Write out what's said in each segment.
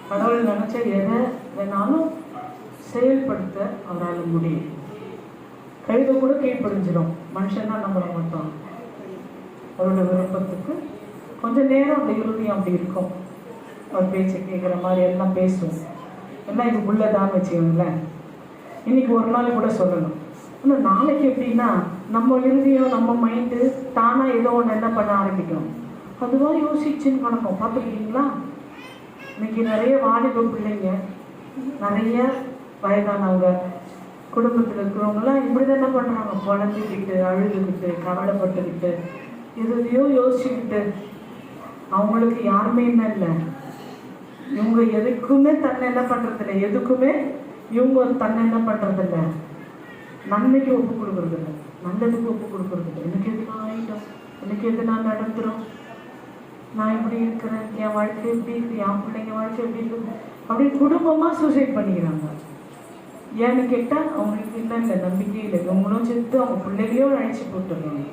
கடவுள் நினச்ச எதை வேணாலும் செயல்படுத்த அவரால் முடியும். கழுதை கூட கீழ்ப்படிஞ்சிடும், மனுஷன் தான் நம்பள மாட்டோம். அவரோட விருப்பத்துக்கு கொஞ்சம் நேரம் அந்த இறுதியும் அப்படி இருக்கும். அவர் பேச்சை கேட்குற மாதிரி எல்லாம் பேசுவோம், எல்லாம் இது உள்ளதான்னு வச்சுக்கோங்களேன். இன்னைக்கு ஒரு நாள் கூட சொல்லணும். ஆனால் நாளைக்கு எப்படின்னா நம்ம இறுதியும் நம்ம மைண்டு தானாக ஏதோ ஒன்று என்ன பண்ண ஆரம்பிக்கணும், அதுவாக யோசிச்சுன்னு கணக்கும். பார்த்துருக்கீங்களா? இன்னைக்கு நிறைய வாலிப பிள்ளைங்க, நிறைய வயதானவங்க, குடும்பத்தில் இருக்கிறவங்களாம் இப்படி தான் என்ன பண்ணுறாங்க, குழந்தைக்கிட்டு அழுதுகிட்டு கவலைப்பட்டுக்கிட்டு எதையோ யோசிச்சுக்கிட்டு. அவங்களுக்கு யாருமே என்ன இல்லை, இவங்க எதுக்குமே தன்னை என்ன பண்ணுறதில்ல, எதுக்குமே இவங்க தன்னை என்ன பண்ணுறதில்ல, நன்மைக்கு ஒப்பு கொடுக்குறதில்ல, நல்லதுக்கு ஒப்பு கொடுக்குறதில்ல. எனக்கு எது நான் ஆகிட்டோம், எனக்கு எது நான் நடந்துடும், நான் இப்படி இருக்கிறேன், என் வாழ்க்கை எப்படி இருக்குது, என் பிள்ளைங்க வாழ்க்கை எப்படி இருக்குது அப்படின்னு குடும்பமாக சூசைட் பண்ணிக்கிறாங்க. ஏன்னு கேட்டால் அவங்களுக்கு இல்லை இல்லை நம்பிக்கை இல்லை. இவங்களும் செத்து அவங்க பிள்ளைகளையும் அழைச்சி போட்டுருவாங்க.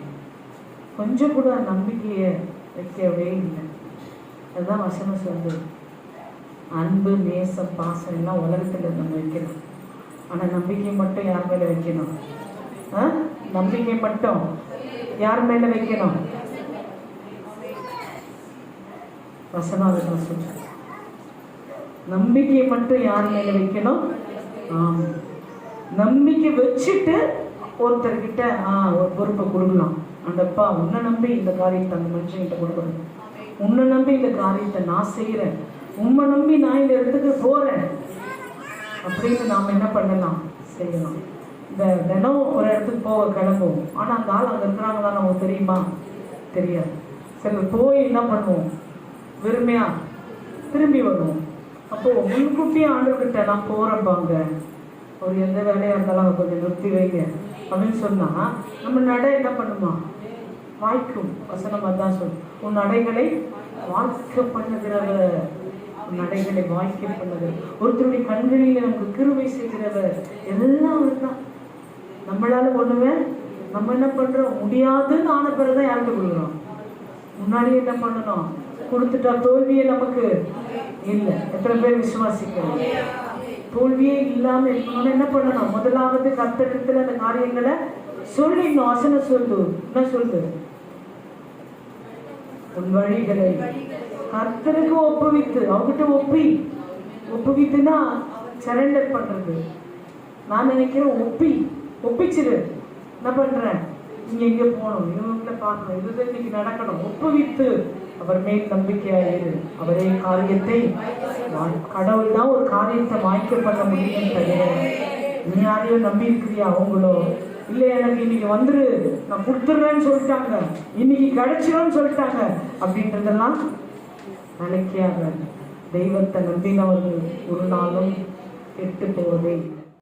கொஞ்சம் கூட நம்பிக்கையை வைக்கவே இல்லை. அதுதான் வசனம் சொல்லுது, அன்பு நேசம் பாசம் எல்லாம் உலகத்தில் நம்ம வைக்கணும், ஆனால் நம்பிக்கை மட்டும் யார் மேலே வைக்கணும்? நம்பிக்கை மட்டும் யார் மேலே வைக்கணும்? வசனம் அதை சொல்ற, நம்பிக்கையை மட்டும் யார் மேலே வைக்கணும்? நம்பிக்கை வச்சுட்டு ஒருத்தர்கிட்ட ஒரு பொறுப்பை கொடுக்கலாம். அந்தப்பா உன்னை நம்பி இந்த காரியத்தை அந்த மனுஷன்கிட்ட கொடுக்கணும், உன்னை நம்பி இந்த காரியத்தை நான் செய்கிறேன், உண்மை நம்பி நான் இந்த இடத்துக்கு போகிறேன் அப்படின்னு நாம் என்ன பண்ணலாம், செய்யலாம். இந்த தினம் ஒரு இடத்துக்கு போக கிளம்புவோம், ஆனால் அந்த ஆள் அங்கே இருக்கிறாங்களா நமக்கு தெரியுமா? தெரியாது. சரி போய் என்ன பண்ணுவோம், வெறுமையா திரும்பி வருவோம். அப்போது முன்கூட்டியே ஆண்டுகிட்ட நான் போகிறப்பாங்க, அவர் எந்த வேலையாக இருந்தாலும் அவங்க கொஞ்சம் நிறுத்தி வைங்க அப்படின்னு சொன்னால் நம்ம நடை என்ன பண்ணுமா, வாய்க்கும். வசனம் தான் சொல்லும், உன் நடைகளை வாய்க்க பண்ணுகிறவர், உன் நடைகளை வாய்க்க பண்ணுகிறவர், ஒருத்தருடைய கண்களில் நமக்கு கிருபை செய்கிறவர், எல்லாம் அவர் தான். நம்மளால ஒண்ணுமே நம்ம என்ன பண்றோம், முடியாதுன்னு ஆன பிறகுதான் யாருக்கு கொடுக்குறோம், முன்னாடியே என்ன பண்ணணும், கொடுத்துட்டா தோல்வியே நமக்கு இல்லை. எத்தனை பேர் விசுவாசிக்கிறோம்? தோல்வியே இல்லாம இருக்கணும்னு என்ன பண்ணணும், முதலாவது கர்த்தரிடத்துல அந்த காரியங்களை சொல்லிடணும். வசனம் சொல்லுது, என்ன சொல்லுது, உன் வழிகளை கர்த்தருக்கு ஒப்புவித்து, அவங்ககிட்ட ஒப்புவித்துனா சரண்டர் பண்றது. நான் நினைக்கிறேன் ஒப்பிச்சிரு, என்ன பண்றேன், நீங்க எங்க போகணும், இவங்களை பார்க்கணும், இதுதான் இன்னைக்கு நடக்கணும், ஒப்புவித்து அவர் மேல் நம்பிக்கையாயிரு. அவரே காரியத்தை, கடவுள் தான் ஒரு காரியத்தை வாய்க்க பண்ண முடியும். தவிர நீ யாரையும் நம்பி இருக்கிறியா? அவங்களோ இல்லை எனக்கு இன்னைக்கு வந்துரு நான் கொடுத்துடுறேன்னு சொல்லிட்டாங்க, இன்னைக்கு கிடைச்சிரும்னு சொல்லிட்டாங்க அப்படின்றதெல்லாம் நினைக்காத. தெய்வத்தை நம்பினவர்கள் ஒரு நாளும் கெட்டு போவதே